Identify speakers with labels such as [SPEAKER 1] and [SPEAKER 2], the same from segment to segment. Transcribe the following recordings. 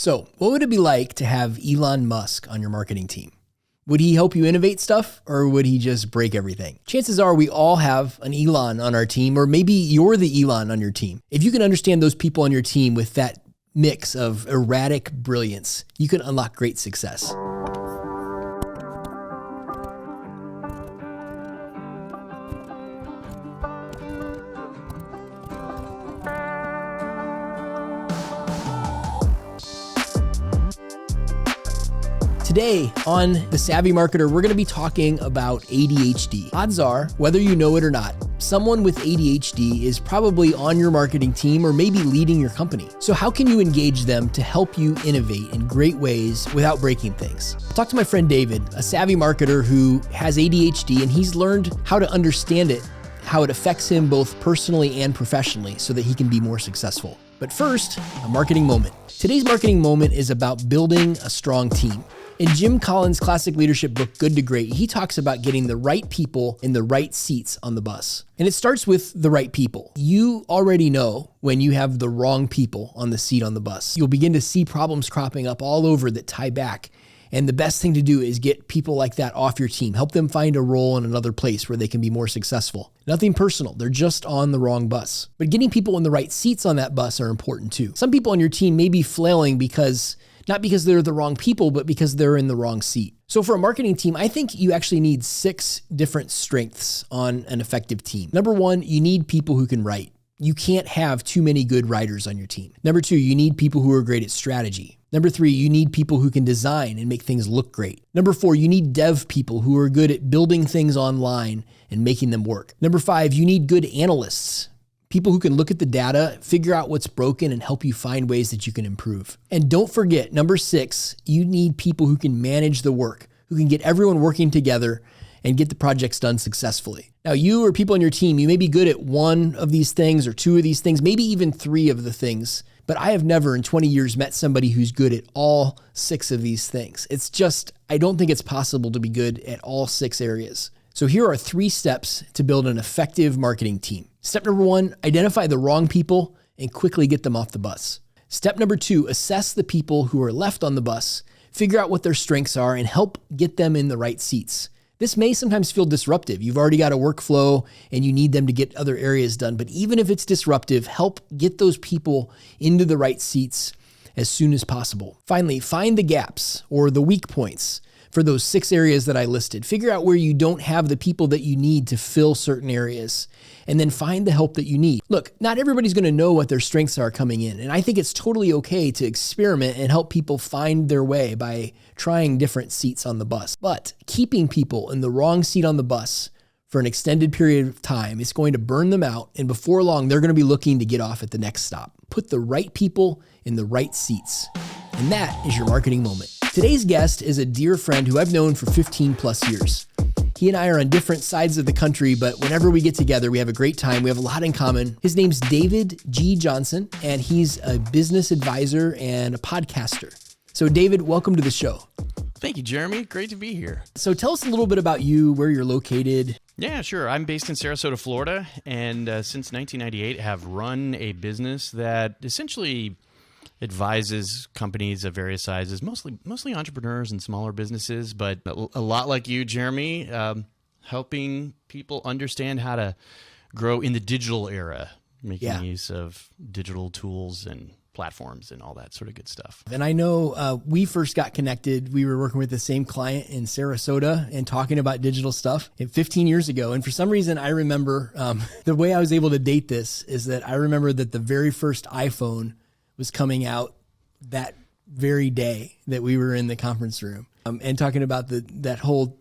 [SPEAKER 1] So what would it be like to have Elon Musk on your marketing team? Would he help you innovate stuff, or would he just break everything? Chances are we all have an Elon on our team, or maybe you're the Elon on your team. If you can understand those people on your team with that mix of erratic brilliance, you can unlock great success. Today on The Savvy Marketer, we're going to be talking about ADHD. Odds are, whether you know it or not, someone with ADHD is probably on your marketing team or maybe leading your company. So how can you engage them to help you innovate in great ways without breaking things? Talk to my friend David, a savvy marketer who has ADHD, and he's learned how to understand it, how it affects him both personally and professionally so that he can be more successful. But first, a marketing moment. Today's marketing moment is about building a strong team. In Jim Collins' classic leadership book, Good to Great, he talks about getting the right people in the right seats on the bus. And it starts with the right people. You already know when you have the wrong people on the seat on the bus. You'll begin to see problems cropping up all over that tie back. And the best thing to do is get people like that off your team. Help them find a role in another place where they can be more successful. Nothing personal. They're just on the wrong bus. But getting people in the right seats on that bus are important too. Some people on your team may be flailing not because they're the wrong people, but because they're in the wrong seat. So for a marketing team, I think you actually need 6 different strengths on an effective team. Number 1, you need people who can write. You can't have too many good writers on your team. Number 2, you need people who are great at strategy. Number 3, you need people who can design and make things look great. Number 4, you need dev people who are good at building things online and making them work. Number 5, you need good analysts. People who can look at the data, figure out what's broken, and help you find ways that you can improve. And don't forget, number 6, you need people who can manage the work, who can get everyone working together and get the projects done successfully. Now, you or people on your team, you may be good at 1 of these things or 2 of these things, maybe even 3 of the things, but I have never in 20 years met somebody who's good at all 6 of these things. I don't think it's possible to be good at all 6 areas. So here are 3 steps to build an effective marketing team. Step number 1, identify the wrong people and quickly get them off the bus. Step number 2, assess the people who are left on the bus, figure out what their strengths are, and help get them in the right seats. This may sometimes feel disruptive. You've already got a workflow and you need them to get other areas done. But even if it's disruptive, help get those people into the right seats as soon as possible. Finally, find the gaps or the weak points for those 6 areas that I listed. Figure out where you don't have the people that you need to fill certain areas, and then find the help that you need. Look, not everybody's going to know what their strengths are coming in, and I think it's totally okay to experiment and help people find their way by trying different seats on the bus. But keeping people in the wrong seat on the bus for an extended period of time is going to burn them out, and before long, they're going to be looking to get off at the next stop. Put the right people in the right seats. And that is your marketing moment. Today's guest is a dear friend who I've known for 15 plus years. He and I are on different sides of the country, but whenever we get together, we have a great time. We have a lot in common. His name's David G. Johnson, and he's a business advisor and a podcaster. So David, welcome to the show.
[SPEAKER 2] Thank you, Jeremy. Great to be here.
[SPEAKER 1] So tell us a little bit about you, where you're located.
[SPEAKER 2] Yeah, sure. I'm based in Sarasota, Florida, and since 1998 have run a business that essentially advises companies of various sizes, mostly entrepreneurs and smaller businesses, but a lot like you, Jeremy, helping people understand how to grow in the digital era, making use of digital tools and platforms and all that sort of good stuff.
[SPEAKER 1] And I know we first got connected. We were working with the same client in Sarasota and talking about digital stuff 15 years ago. And for some reason, I remember the way I was able to date this is that I remember that the very first iPhone was coming out that very day that we were in the conference room and talking about that whole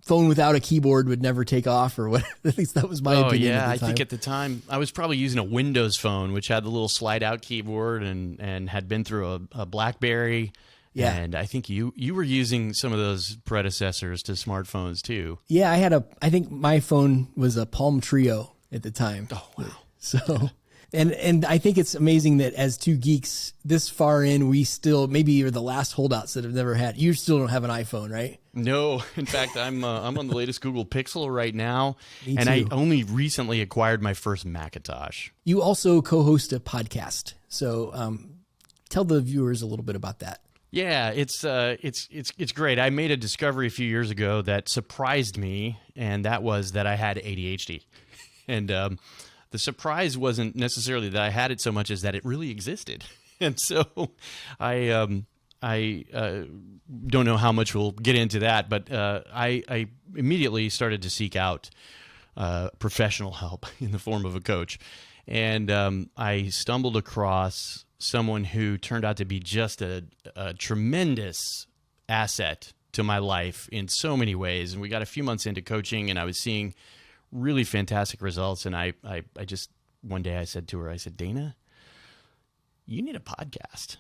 [SPEAKER 1] phone without a keyboard would never take off, or what. At least that was my opinion.
[SPEAKER 2] Yeah,
[SPEAKER 1] at the
[SPEAKER 2] I
[SPEAKER 1] time.
[SPEAKER 2] think at the time I was probably using a Windows phone, which had the little slide out keyboard and had been through a BlackBerry. Yeah. And I think you were using some of those predecessors to smartphones too.
[SPEAKER 1] Yeah, I think my phone was a Palm Trio at the time.
[SPEAKER 2] Oh, wow.
[SPEAKER 1] So And I think it's amazing that as two geeks this far in, we still maybe are the last holdouts that have never had. You still don't have an iPhone, right?
[SPEAKER 2] No. In fact, I'm on the latest Google Pixel right now.
[SPEAKER 1] Me
[SPEAKER 2] and
[SPEAKER 1] too.
[SPEAKER 2] I only recently acquired my first Macintosh.
[SPEAKER 1] You also co-host a podcast. So Tell the viewers a little bit about that.
[SPEAKER 2] Yeah, it's great. I made a discovery a few years ago that surprised me, and that was that I had ADHD. And the surprise wasn't necessarily that I had it so much as that it really existed. And so I don't know how much we'll get into that, but I immediately started to seek out professional help in the form of a coach. And I stumbled across someone who turned out to be just a tremendous asset to my life in so many ways. And we got a few months into coaching, and I was seeing really fantastic results. And I just, one day I said to her, I said, Dana, you need a podcast.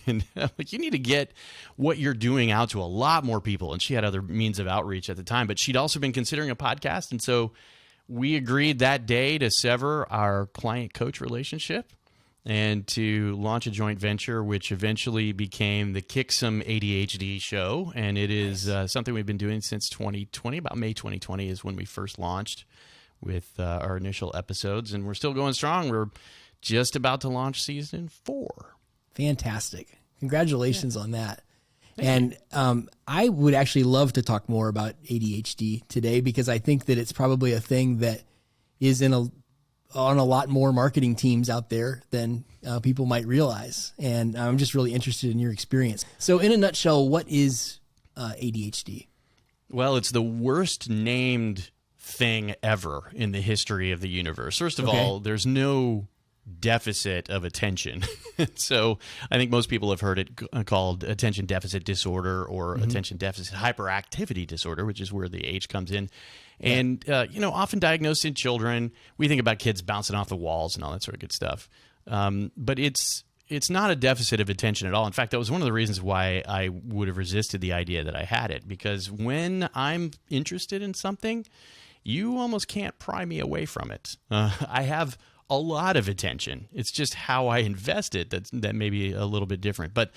[SPEAKER 2] And I'm like, you need to get what you're doing out to a lot more people. And she had other means of outreach at the time, but she'd also been considering a podcast. And so we agreed that day to sever our client-coach relationship and to launch a joint venture, which eventually became the Kick Some ADHD show. And it is something we've been doing since 2020. About May 2020 is when we first launched with our initial episodes. And we're still going strong. We're just about to launch season 4.
[SPEAKER 1] Fantastic. Congratulations on that. And I would actually love to talk more about ADHD today, because I think that it's probably a thing that is on a lot more marketing teams out there than people might realize. And I'm just really interested in your experience. So in a nutshell, what is ADHD?
[SPEAKER 2] Well, it's the worst named thing ever in the history of the universe. First of all, there's no deficit of attention. So I think most people have heard it called attention deficit disorder or attention deficit hyperactivity disorder, which is where the H comes in. And, often diagnosed in children. We think about kids bouncing off the walls and all that sort of good stuff. But it's not a deficit of attention at all. In fact, that was one of the reasons why I would have resisted the idea that I had it, because when I'm interested in something, you almost can't pry me away from it. I have a lot of attention. It's just how I invest it that may be a little bit different. But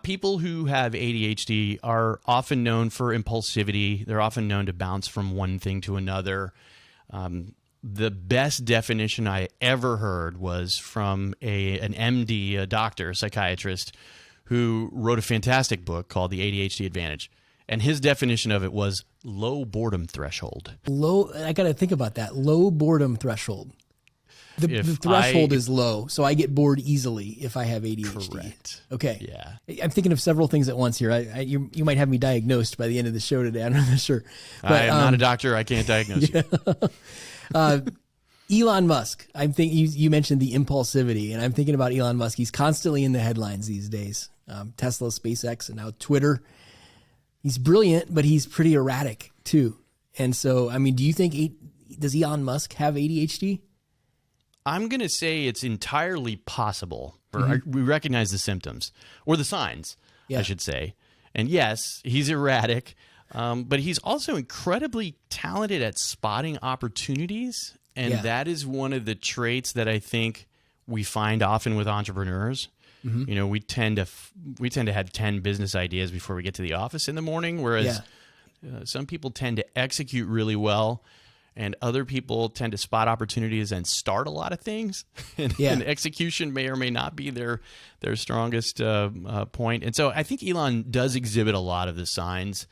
[SPEAKER 2] people who have ADHD are often known for impulsivity. They're often known to bounce from one thing to another. The best definition I ever heard was from an MD, a doctor, a psychiatrist, who wrote a fantastic book called The ADHD Advantage. And his definition of it was low boredom threshold.
[SPEAKER 1] I got to think about that. Low boredom threshold. The threshold is low, so I get bored easily if I have ADHD.
[SPEAKER 2] Correct.
[SPEAKER 1] Okay.
[SPEAKER 2] Yeah.
[SPEAKER 1] I'm thinking of several things at once here. You might have me diagnosed by the end of the show today. I'm not sure. But,
[SPEAKER 2] I am not a doctor. I can't diagnose you.
[SPEAKER 1] Elon Musk. I'm thinking you mentioned the impulsivity, and I'm thinking about Elon Musk. He's constantly in the headlines these days. Tesla, SpaceX, and now Twitter. He's brilliant, but he's pretty erratic too. And so, I mean, do you think does Elon Musk have ADHD?
[SPEAKER 2] I'm going to say it's entirely possible. We recognize the symptoms or the signs, I should say. And yes, he's erratic, but he's also incredibly talented at spotting opportunities. And that is one of the traits that I think we find often with entrepreneurs. You know, we tend to have 10 business ideas before we get to the office in the morning, whereas some people tend to execute really well. And other people tend to spot opportunities and start a lot of things. And execution may or may not be their strongest point. And so I think Elon does exhibit a lot of the signs.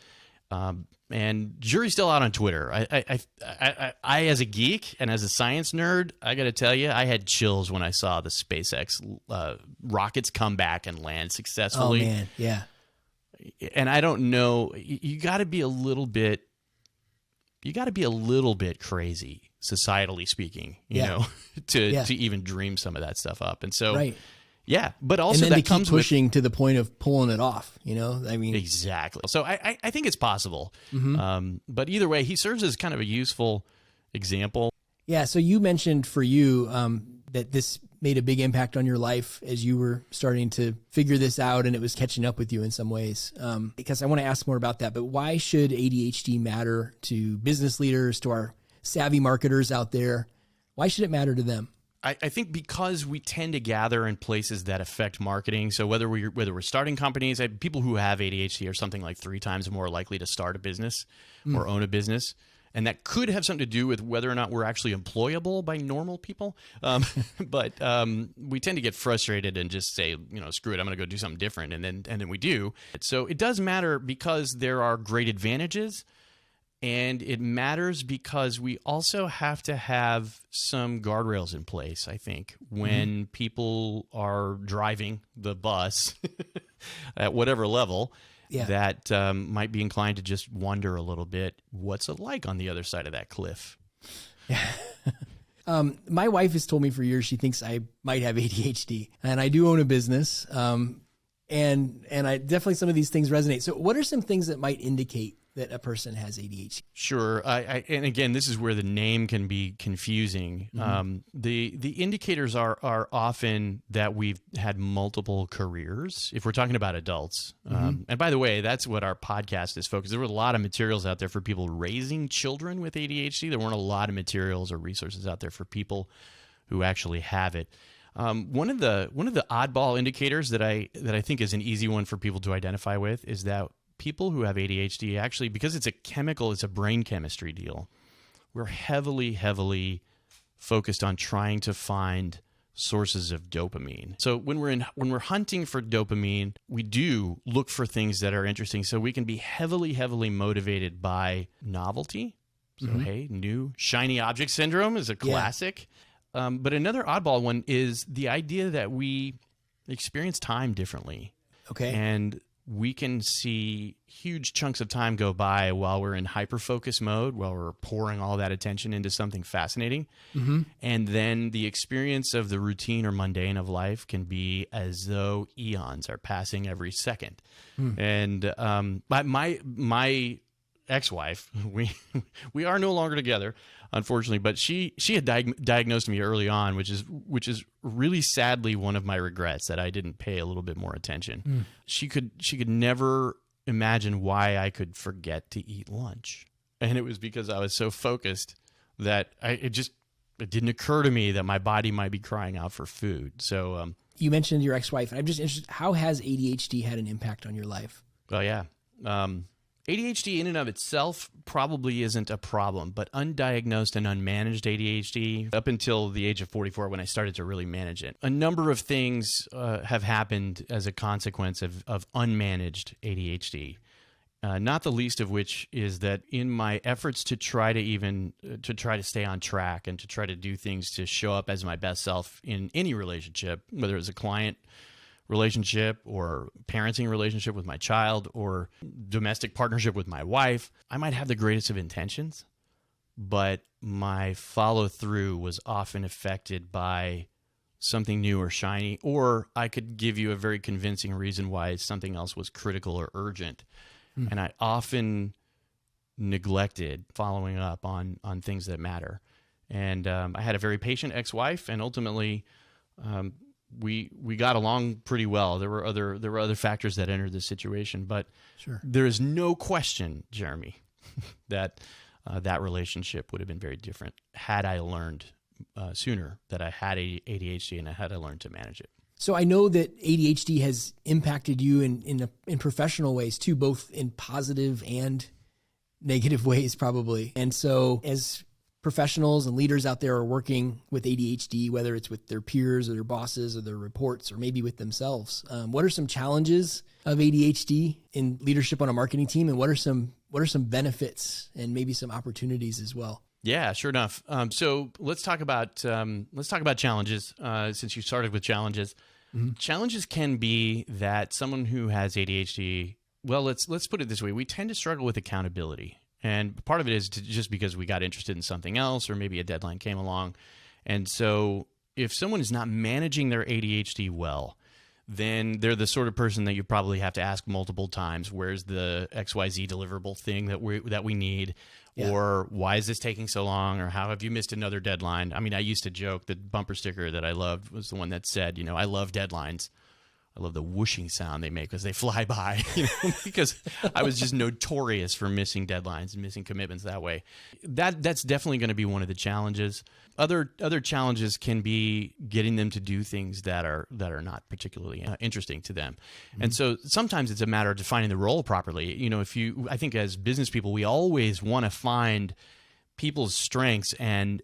[SPEAKER 2] And jury's still out on Twitter. I as a geek and as a science nerd, I got to tell you, I had chills when I saw the SpaceX rockets come back and land successfully.
[SPEAKER 1] Oh, man, yeah.
[SPEAKER 2] And I don't know, you got to be a little bit crazy, societally speaking, you know, to even dream some of that stuff up. And so, but also
[SPEAKER 1] and then
[SPEAKER 2] that comes
[SPEAKER 1] pushing to the point of pulling it off, you know, I mean,
[SPEAKER 2] exactly. So I think it's possible. But either way, he serves as kind of a useful example. Yeah.
[SPEAKER 1] So you mentioned for you that this made a big impact on your life as you were starting to figure this out, and it was catching up with you in some ways. Because I want to ask more about that, but why should ADHD matter to business leaders, to our savvy marketers out there? Why should it matter to them?
[SPEAKER 2] I think because we tend to gather in places that affect marketing. So whether we're starting companies, people who have ADHD are something like 3 times more likely to start a business or own a business. And that could have something to do with whether or not we're actually employable by normal people. But we tend to get frustrated and just say, screw it, I'm going to go do something different. And then we do. So it does matter because there are great advantages. And it matters because we also have to have some guardrails in place, I think, when people are driving the bus at whatever level. Yeah. That might be inclined to just wonder a little bit, what's it like on the other side of that cliff?
[SPEAKER 1] Yeah. My wife has told me for years she thinks I might have ADHD, and I do own a business, and I definitely some of these things resonate. So what are some things that might indicate that a person has ADHD?
[SPEAKER 2] Sure. And again, this is where the name can be confusing. The indicators are often that we've had multiple careers, if we're talking about adults. And by the way, that's what our podcast is focused. There were a lot of materials out there for people raising children with ADHD. There weren't a lot of materials or resources out there for people who actually have it. One of the oddball indicators that I think is an easy one for people to identify with is that people who have ADHD actually, because it's a brain chemistry deal, we're heavily focused on trying to find sources of dopamine. So when we're hunting for dopamine, we do look for things that are interesting. So we can be heavily motivated by novelty. So hey, new shiny object syndrome is a classic. Yeah. But another oddball one is the idea that we experience time differently. Okay. And we can see huge chunks of time go by while we're in hyper-focus mode, while we're pouring all that attention into something fascinating. And then the experience of the routine or mundane of life can be as though eons are passing every second. And my ex-wife, we are no longer together, unfortunately, but she had diagnosed me early on, which is really sadly one of my regrets, that I didn't pay a little bit more attention. She could never imagine why I could forget to eat lunch, and it was because I was so focused that it didn't occur to me that my body might be crying out for food. So
[SPEAKER 1] you mentioned your ex-wife, and I'm just interested, how has ADHD had an impact on your life?
[SPEAKER 2] Oh yeah. ADHD in and of itself probably isn't a problem, but undiagnosed and unmanaged ADHD, up until the age of 44 when I started to really manage it, a number of things have happened as a consequence of unmanaged ADHD. Not the least of which is that in my efforts to try to stay on track and to try to do things to show up as my best self in any relationship, whether it's a client relationship or parenting relationship with my child or domestic partnership with my wife, I might have the greatest of intentions, but my follow through was often affected by something new or shiny, or I could give you a very convincing reason why something else was critical or urgent. And I often neglected following up on things that matter. And I had a very patient ex-wife, and ultimately we got along pretty well. There were other factors that entered the situation, but there is no question, Jeremy, that that relationship would have been very different had I learned sooner that I had ADHD and had I learned to manage it.
[SPEAKER 1] So I know that ADHD has impacted you in professional ways too, both in positive and negative ways probably. And so as professionals and leaders out there are working with ADHD, whether it's with their peers or their bosses or their reports or maybe with themselves, what are some challenges of ADHD in leadership on a marketing team, and what are some benefits and maybe some opportunities as well?
[SPEAKER 2] Yeah, sure enough. So let's talk about challenges. Since you started with challenges, challenges can be that someone who has ADHD. Well, let's put it this way: we tend to struggle with accountability. And part of it is just because we got interested in something else, or maybe a deadline came along. And so if someone is not managing their ADHD well, then they're the sort of person that you probably have to ask multiple times, where's the XYZ deliverable thing that we need? Yeah. Or why is this taking so long? Or how have you missed another deadline? I mean, I used to joke the bumper sticker that I loved was the one that said, I love deadlines. I love the whooshing sound they make because they fly by, because I was just notorious for missing deadlines and missing commitments that way. That's definitely going to be one of the challenges. Other challenges can be getting them to do things that are not particularly interesting to them. And so sometimes it's a matter of defining the role properly. I think as business people, we always want to find people's strengths and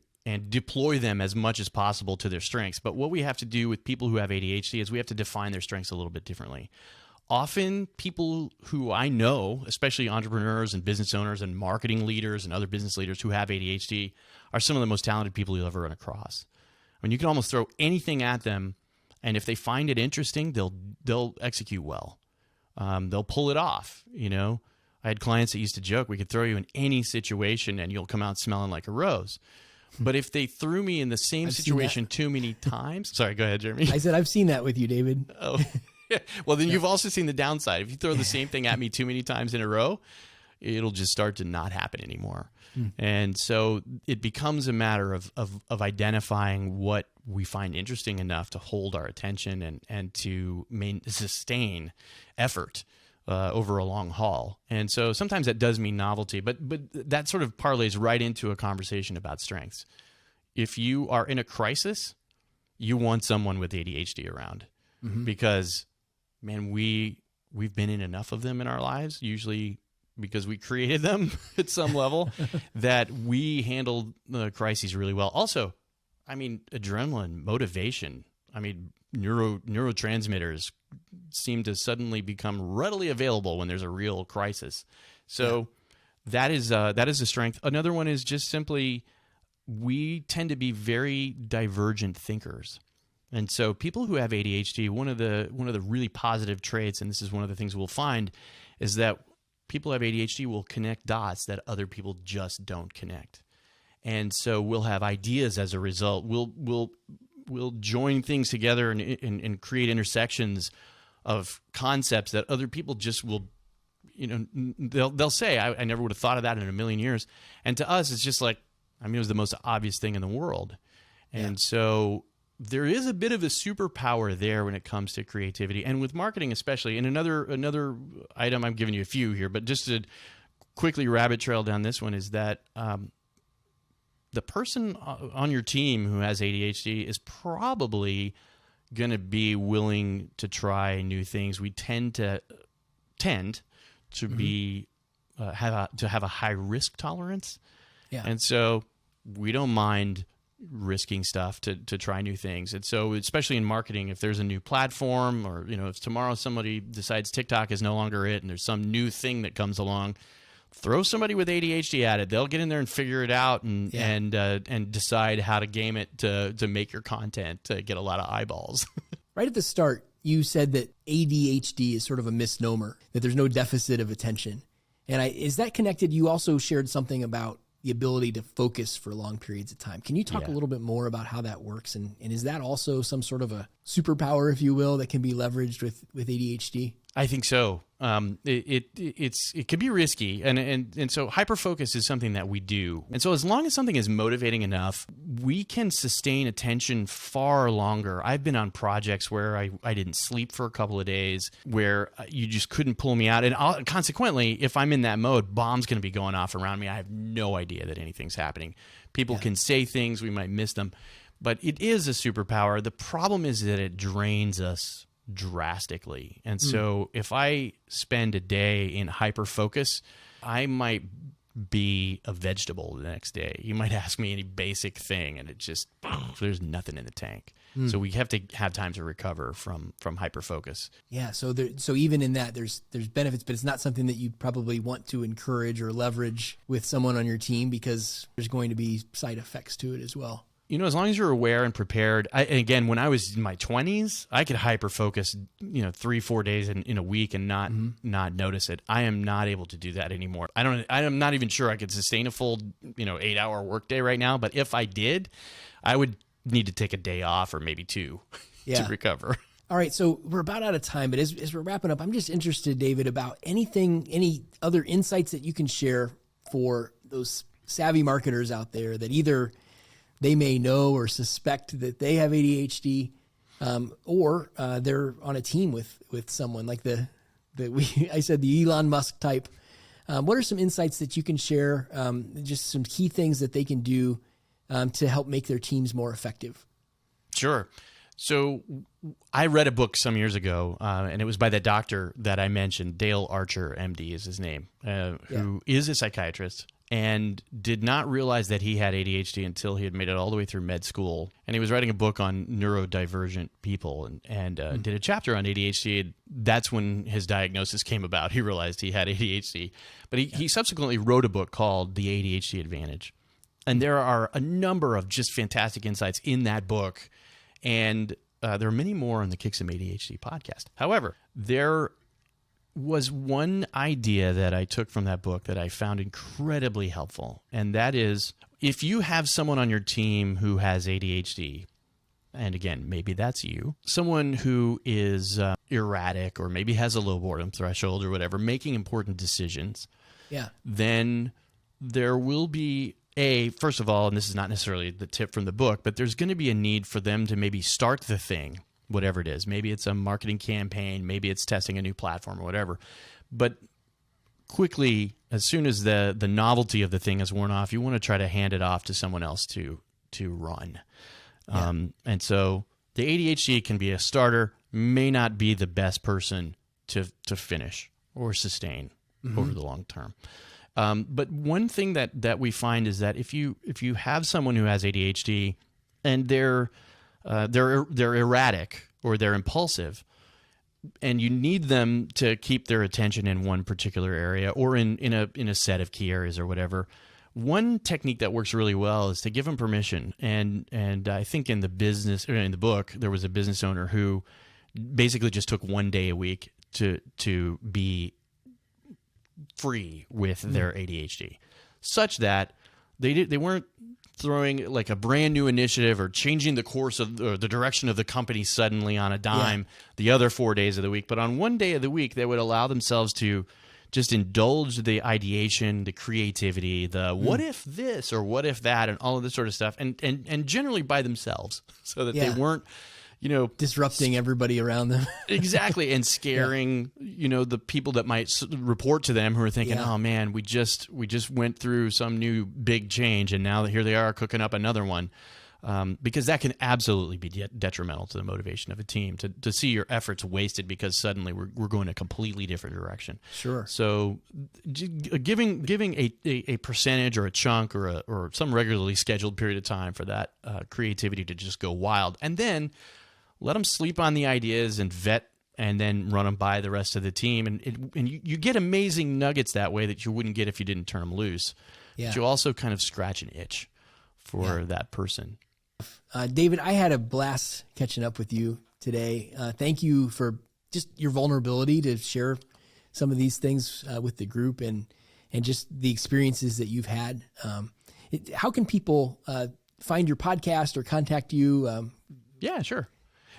[SPEAKER 2] deploy them as much as possible to their strengths. But what we have to do with people who have ADHD is we have to define their strengths a little bit differently. Often people who I know, especially entrepreneurs and business owners and marketing leaders and other business leaders who have ADHD, are some of the most talented people you'll ever run across. I mean, you can almost throw anything at them, and if they find it interesting, they'll execute well. They'll pull it off, you know. I had clients that used to joke, we could throw you in any situation and you'll come out smelling like a rose. But if they threw me in the same situation too many times... Sorry, go ahead, Jeremy.
[SPEAKER 1] I said, I've seen that with you, David.
[SPEAKER 2] Oh, well, then you've also seen the downside. If you throw the same thing at me too many times in a row, it'll just start to not happen anymore. And so it becomes a matter of identifying what we find interesting enough to hold our attention and to sustain effort over a long haul. And so sometimes that does mean novelty, but that sort of parlays right into a conversation about strengths. If you are in a crisis, you want someone with ADHD around because, man, we've been in enough of them in our lives, usually because we created them at some level, that we handle the crises really well. Also, I mean, adrenaline, motivation, I mean, neurotransmitters seem to suddenly become readily available when there's a real crisis. So that is a strength. Another one is just simply we tend to be very divergent thinkers. And so people who have ADHD, one of the really positive traits, and this is one of the things we'll find, is that people who have ADHD will connect dots that other people just don't connect. And so we'll have ideas as a result. We'll join things together and create intersections of concepts that other people just will, you know, they'll say, I never would have thought of that in a million years. And to us, it's just like, I mean, it was the most obvious thing in the world. And so there is a bit of a superpower there when it comes to creativity and with marketing especially. And another item, I'm giving you a few here, but just to quickly rabbit trail down this one is that the person on your team who has ADHD is probably going to be willing to try new things. We tend to be have a high risk tolerance, and so we don't mind risking stuff to try new things. And so, especially in marketing, if there's a new platform, or you know, if tomorrow somebody decides TikTok is no longer it, and there's some new thing that comes along, throw somebody with ADHD at it. They'll get in there and figure it out and decide how to game it to make your content to get a lot of eyeballs.
[SPEAKER 1] Right at the start, you said that ADHD is sort of a misnomer, that there's no deficit of attention. And is that connected? You also shared something about the ability to focus for long periods of time. Can you talk a little bit more about how that works? And is that also some sort of a superpower, if you will, that can be leveraged with ADHD?
[SPEAKER 2] I think so. It can be risky, and so hyperfocus is something that we do. And so as long as something is motivating enough, we can sustain attention far longer. I've been on projects where I didn't sleep for a couple of days, where you just couldn't pull me out. And consequently, if I'm in that mode, bombs going to be going off around me. I have no idea that anything's happening. People can say things, we might miss them, but it is a superpower. The problem is that it drains us drastically. And so if I spend a day in hyper focus, I might be a vegetable the next day. You might ask me any basic thing and it just, there's nothing in the tank. So we have to have time to recover from hyper focus.
[SPEAKER 1] Yeah. So even in that, there's benefits, but it's not something that you probably want to encourage or leverage with someone on your team, because there's going to be side effects to it as well.
[SPEAKER 2] You know, as long as you're aware and prepared. And again, when I was in my 20s, I could hyper focus, 3-4 days in a week and not notice it. I am not able to do that anymore. I'm not even sure I could sustain a full 8-hour workday right now. But if I did, I would need to take a day off or maybe 2 to recover.
[SPEAKER 1] All right, so we're about out of time, but as we're wrapping up, I'm just interested, David, about any other insights that you can share for those savvy marketers out there that either they may know or suspect that they have ADHD, or they're on a team with someone like I said, the Elon Musk type. What are some insights that you can share? Just some key things that they can do to help make their teams more effective.
[SPEAKER 2] Sure. So I read a book some years ago, and it was by the doctor that I mentioned, Dale Archer, MD is his name, who is a psychiatrist. and did not realize that he had ADHD until he had made it all the way through med school. And he was writing a book on neurodivergent people and did a chapter on ADHD. And that's when his diagnosis came about. He realized he had ADHD. But he subsequently wrote a book called The ADHD Advantage. And there are a number of just fantastic insights in that book. And there are many more on the Kick Some ADHD podcast. However, there was one idea that I took from that book that I found incredibly helpful. And that is, if you have someone on your team who has ADHD, and again, maybe that's you, someone who is erratic or maybe has a low boredom threshold or whatever, making important decisions, then there will be first of all, and this is not necessarily the tip from the book, but there's going to be a need for them to maybe start the thing, whatever it is. Maybe it's a marketing campaign, maybe it's testing a new platform or whatever. But quickly, as soon as the novelty of the thing is worn off, you want to try to hand it off to someone else to run. And so the ADHD can be a starter, may not be the best person to finish or sustain over the long term. But one thing that we find is that if you have someone who has ADHD and they're erratic or they're impulsive, and you need them to keep their attention in one particular area or in a set of key areas or whatever, one technique that works really well is to give them permission. And I think in the book there was a business owner who basically just took one day a week to be free with their ADHD, such that they weren't throwing like a brand new initiative or changing the course of the direction of the company suddenly on a dime the other 4 days of the week. But on one day of the week, they would allow themselves to just indulge the ideation, the creativity, the what if this or what if that, and all of this sort of stuff, and generally by themselves, so that they weren't,
[SPEAKER 1] disrupting everybody around them.
[SPEAKER 2] Exactly. And scaring, the people that might report to them who are thinking, oh man, we just went through some new big change and now here they are cooking up another one. Because that can absolutely be detrimental to the motivation of a team to see your efforts wasted because suddenly we're going a completely different direction.
[SPEAKER 1] Sure.
[SPEAKER 2] So giving a percentage or a chunk or some regularly scheduled period of time for that creativity to just go wild, and then let them sleep on the ideas and vet and then run them by the rest of the team. And you get amazing nuggets that way that you wouldn't get if you didn't turn them loose. Yeah. But you also kind of scratch an itch for that person.
[SPEAKER 1] David, I had a blast catching up with you today. Thank you for just your vulnerability to share some of these things with the group and just the experiences that you've had. How can people find your podcast or contact you?
[SPEAKER 2] Yeah, sure.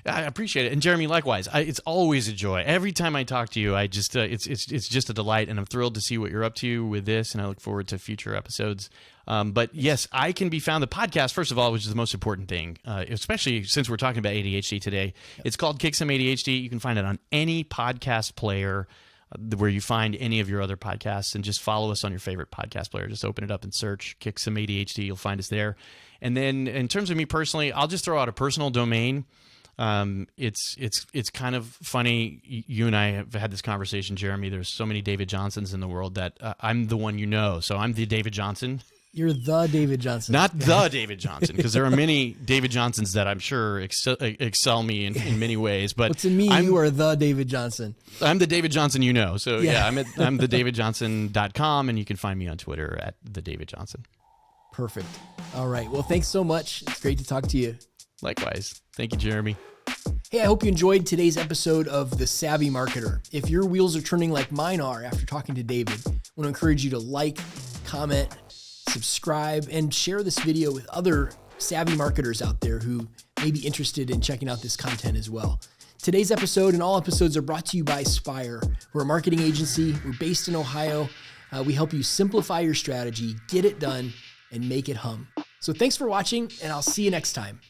[SPEAKER 2] I appreciate it. And Jeremy, likewise, it's always a joy. Every time I talk to you, I just it's just a delight, and I'm thrilled to see what you're up to with this, and I look forward to future episodes. But yes, I can be found, the podcast, first of all, which is the most important thing, especially since we're talking about ADHD today. It's called Kick Some ADHD. You can find it on any podcast player where you find any of your other podcasts, and just follow us on your favorite podcast player. Just open it up and search Kick Some ADHD. You'll find us there. And then in terms of me personally, I'll just throw out a personal domain. It's kind of funny. You and I have had this conversation, Jeremy. There's so many David Johnsons in the world that I'm the one so I'm the David Johnson.
[SPEAKER 1] You're the David Johnson.
[SPEAKER 2] Not the David Johnson, because there are many David Johnsons that I'm sure excel me in many ways. But
[SPEAKER 1] to me, you are the David Johnson.
[SPEAKER 2] I'm the David Johnson So I'm the DavidJohnson.com, and you can find me on Twitter at the David Johnson.
[SPEAKER 1] Perfect. All right. Well, thanks so much. It's great to talk to you.
[SPEAKER 2] Likewise. Thank you, Jeremy.
[SPEAKER 1] Hey, I hope you enjoyed today's episode of The Savvy Marketer. If your wheels are turning like mine are after talking to David, I want to encourage you to like, comment, subscribe, and share this video with other savvy marketers out there who may be interested in checking out this content as well. Today's episode and all episodes are brought to you by Spire. We're a marketing agency. We're based in Ohio. We help you simplify your strategy, get it done, and make it hum. So thanks for watching, and I'll see you next time.